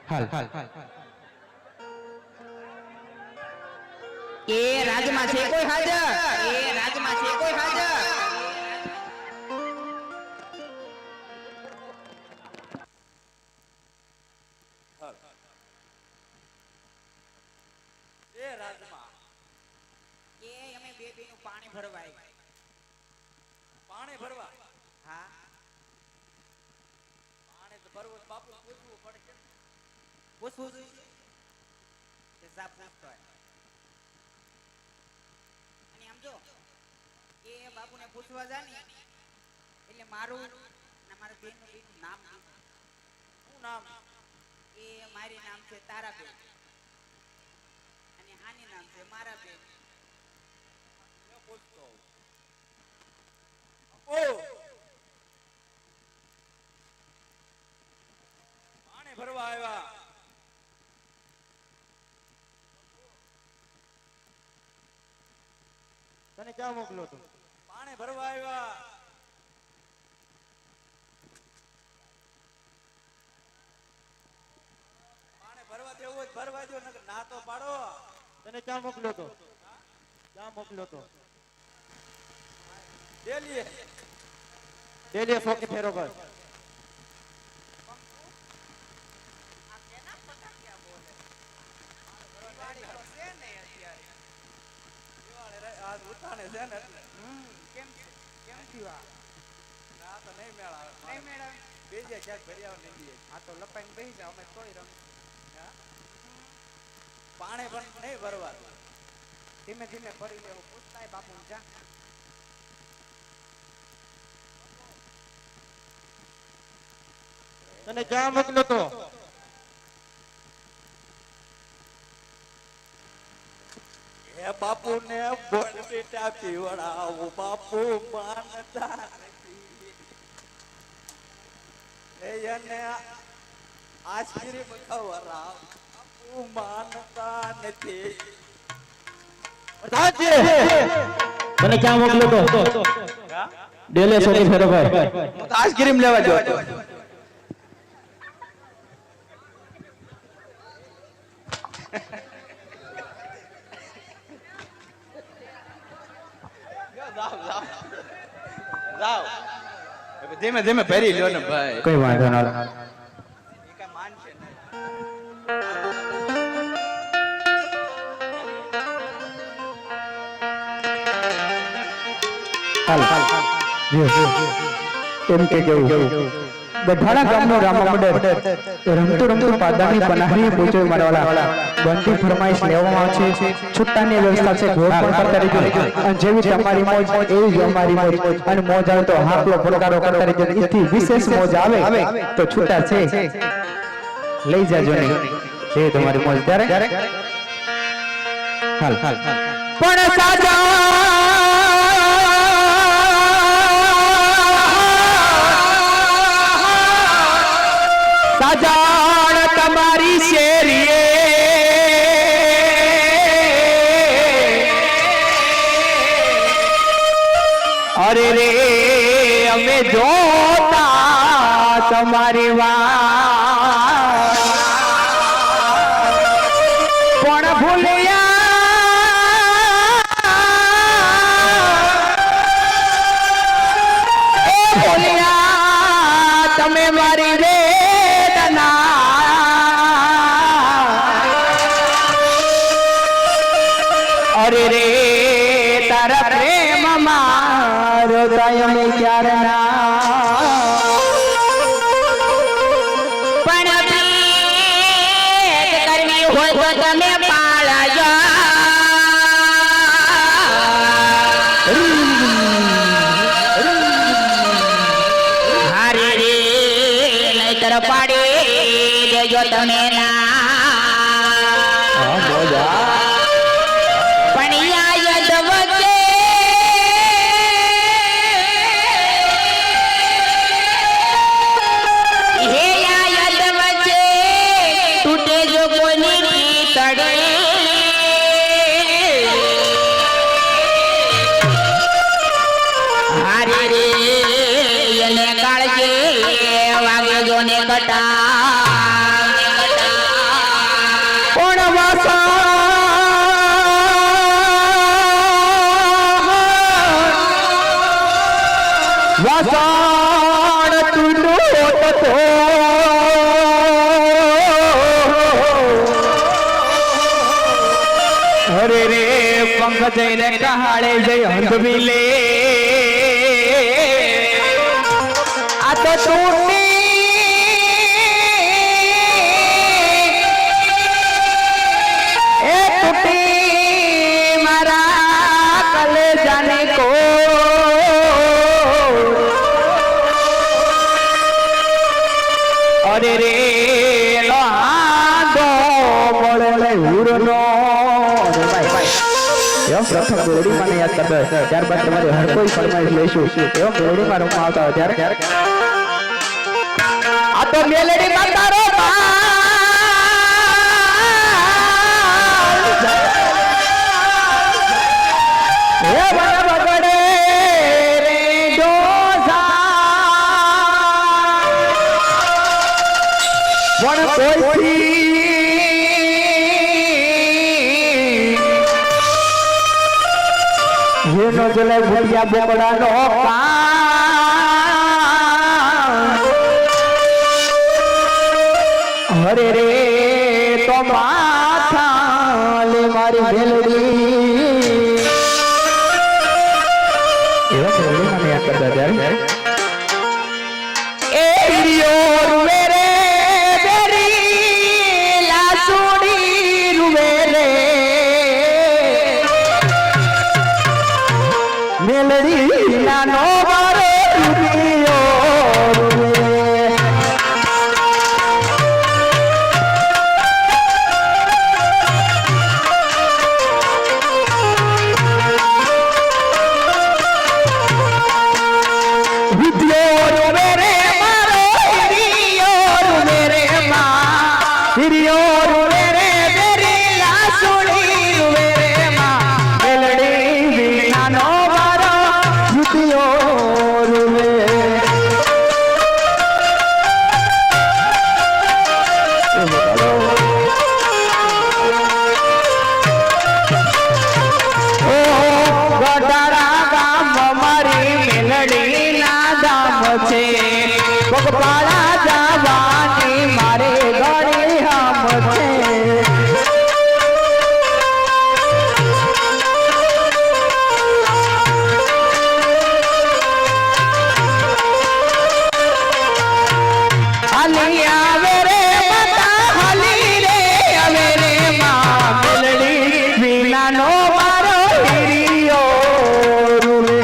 હાલ એ રાજમાં છે કોઈ હાજર? એ રાજમાં છે કોઈ હાજર? એ રાજમાં એ અમે બે બેનું પાણી ભરવા આવ્યા. પાણી ભરવા? હા પાણી તો ભરવું બાપુ પૂછવું પડશે. પૂછવું જોઈએ કે સાપ પૂછતો હોય. અને આમ જો એ બાપુને પૂછવા જાની એટલે મારું અને મારા બેનનું બેનું નામ કીધું. શું નામ? એ મારી નામ છે તારાબેન અને આની નામ છે મારાબેન. મેં પૂછતો ઓ પાણી ભરવા આવ્યા. તને ક્યાં મોકલો તો? પાણી ભરવા આવ્યા. પાણી ભરવા દેવું હોય તો ભરવા દો, નકર ના તો પાડો. તને ક્યાં મોકલો તો? ક્યાં મોકલો તો? ડેલીએ ડેલી સોકે ફેરો કર. આ કેના ફટાકિયા બોલે? દિવાળી તો છે ને અત્યારે. દિવાળી આજ ઉઠાણે છે ને એટલે. કેમ કેમ થયું આ? ના તો નહીં મેળ આવે. નહીં મેળવે? બીજે ક્યાંક ભર્યા નહીં દઈએ. આ તો લપાઈને બેસી જાવ અમે તોય રમ. હા? પાણી પણ નહીં ભરવા. ધીમે ધીમે ભરી લેવું. પૂછતાય બાપુ જા. તને ક્યાં મોકલો તો? એ બાપુ ને બોલ બેટા પીવડાવું, બાપુ માનતા નથી. એને આઈસ્ક્રીમ ખવડાવ, બાપુ માનતા નથી. તને ક્યાં મોકલો તો? ડેલી સોકે ફેરો કર. હું તો આઈસ્ક્રીમ લેવા ગયો હતો. જાઓ ધીમે ધીમે ભરી લ્યો ને ભાઈ. કઈ વાંધો ના. એ કઈ માનશે નહીં. એમ કે કેવું ગઢાણા ગામનો રામા મંડળ રમતું રમતું પાદાની પનાહરી પૂછે મારવાલા બંધી ફરમાઈશ લેવામાં છે. છૂટાની વ્યવસ્થા છે. ઘોડ પણ કરતા રહેજો અને જેવી તમારી મોજ એવી જ અમારી મોજ. અને મોજ આવે તો હાકલો ફટકારો કરતા રહેજો. એથી વિશેષ મોજ આવે તો છૂટા છે લઈ જાજો ને જે તમારી મોજ ત્યારે હાલ પણ સાજા જાણ તમારી શેરીએ અરે રે અમે જોતા તમારી વાત પણ ભૂલ્યા તમે મારી રે અરે રે તારા પ્રેમ મારો કાયમ ક્યારે ના પણ ભેટ કરવી હોય તો તમે પાળજો હારે રે નહીતર પાડી દેજો તમે ના વાગે જો ને કટા જઈને કહાળે જઈ હંધવી લે આ તો તૂટી એ તૂટી મારા કલેજાને કો અરે રે લાંદો મળે હુરનો એમ પ્રથમ મેલોડીમાં યાદ કરતો ત્યારબાદ તમારે હર કોઈ ફરમાઈશ લઈશું એમ મેલોડીમાં રમવા આવતા હોય ત્યારે આ તો મેલોડીમાં તારો હે બડા બગડે રે ડોસા પણ કોઈથી જેનો જલે ભૂલિયા બોકડાનો કાન હરે રે તો માથા લે મારી મેલડી એવા મેલડી મને યાદ કરતા ત્યારે એ રિયો રૂવે રે બેરી લાસુડી રૂવે રે મેલડી નાનો મારો રૂપિયો વિદ્યો રૂવે રે મારો હિરિયો રૂવે રે માં હિરિયો રૂવે રે બેરી લાસુડી રૂવે રે માં મેલડી નાનો પગપાળા જવાની મારે ઘણી હામ છે હાલી આવે રે માતા હાલી રે આવે રે માં મેલડી વિનાનો મારો હિરિયો રૂવે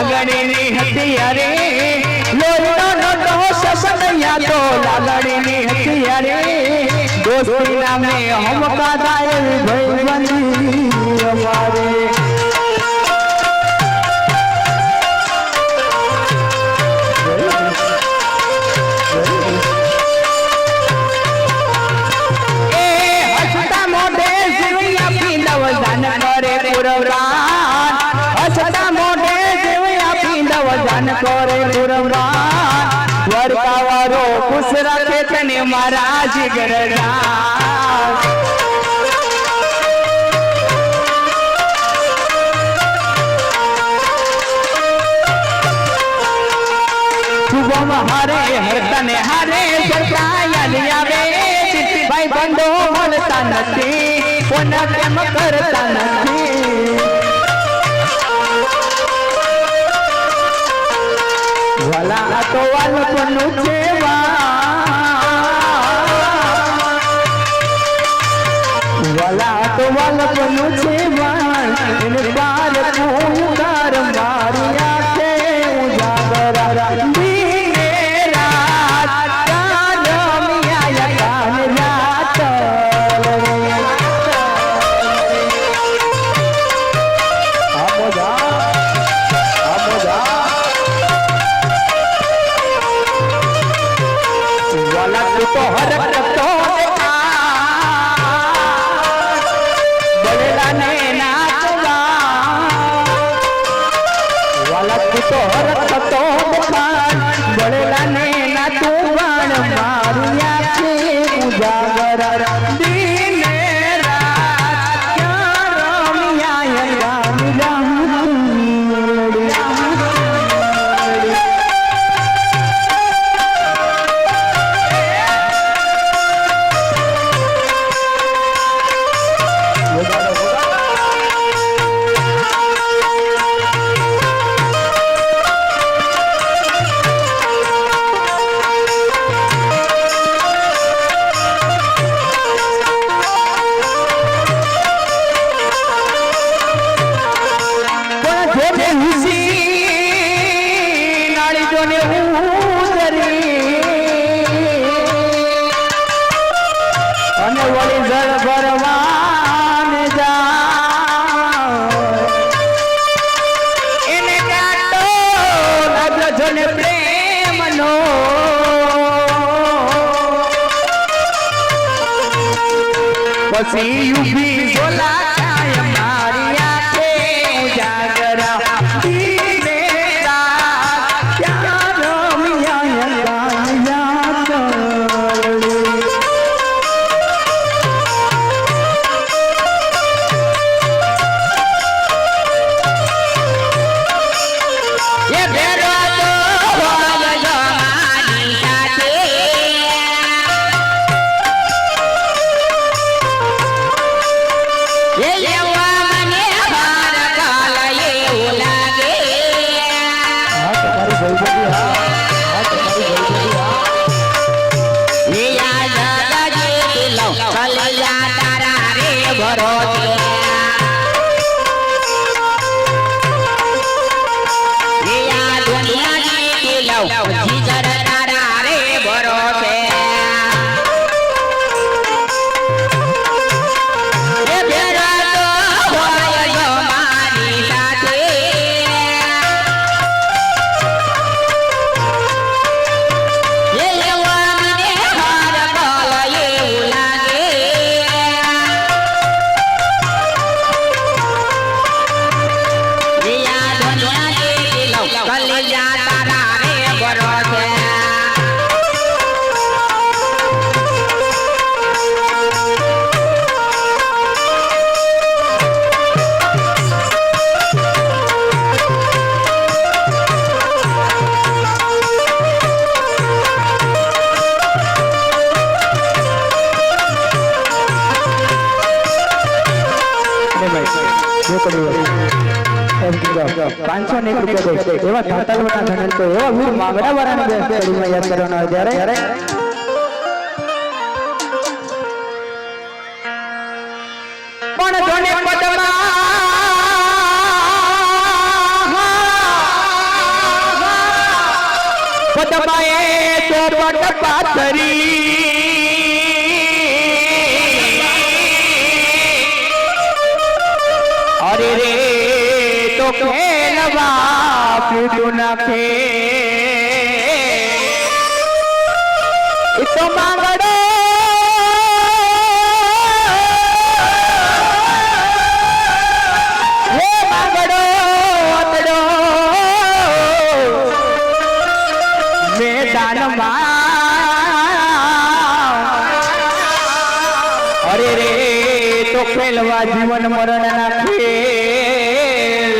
લાગણીની હથિયારે લોહીનો દોષ સનૈયા તો લાગણીની હથિયારે દોસ્તી નામે હમકા દાય ભાઈબંધી અમારે પુરવરાન હસતા મોઢે જેવી આપી દવ જાન કરે પુરવરાન વરકાવારો ખુશ રાખે તને મારા જીગરદાન શુભમ હારે હરતને હારે સરકાયા આવે ભાઈ બંધો મળતા નથી કોના કેમ કરતા નથી વાલા તો વાલપનું છે વાલા તો વાલપનું છે એને પાર પૂર મારિયા છે ઉજાગરા દિને રાત કાનમિયા કાન રાત वाला तू तो हरकतो बड़ेला ने नाचवा वाला तू तो हरकतो बड़ेला ने नाचवान मारिया के उजागरा दिने रात क्या रमिया અને વળી જળ ભરવાન જા એને કાટો લાગ્યો જને પ્રેમનો પછી યુભી બોલા કાય મારી આંખે ઉજાગરા દિને રાત ક્યાં રમિયા ગાયા એવા ધાતાલવાના ધનન તો એવા વીર માંગડા વાળાને બેસડીમાં યાદ કરવાનો જ્યારે પણ જોને પદમાએ તો પટ પાથરી અરે રે તો ખેલવા પીડું નાખે તો માંગડો ખેલવા જીવન મરણ ના ખેલ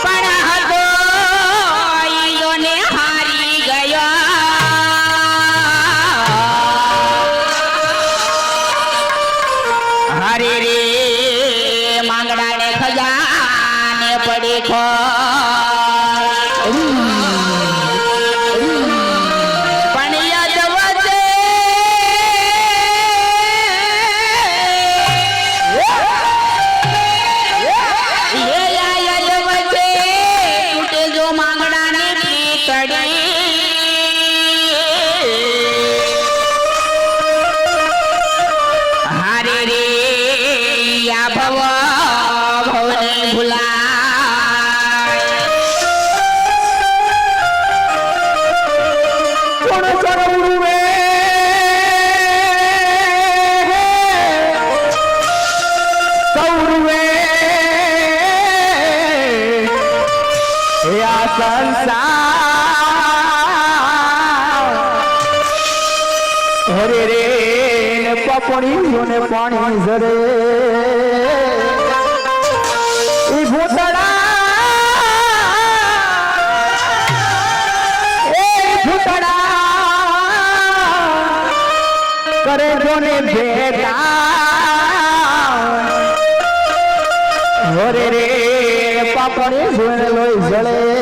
પણ હતો ઈયોને હારી ગયો હારી રે માંગડાને ખજાને પડી ખો પણ યાદ વચ્ચે એ યાદ વચ્ચે તૂટે જો માંગડાની પીતળી હારે રે યા ભવ ભવને ભૂલાય કોણ સરવડુવે સૌરવે આ સંસાર હરે રે ને પપણી ને પાણી ઝરે ઈ ભૂતડા એ ભૂતડા કરે જોને ભેગા હરે રે પાપડે જોઈને લોહી જળે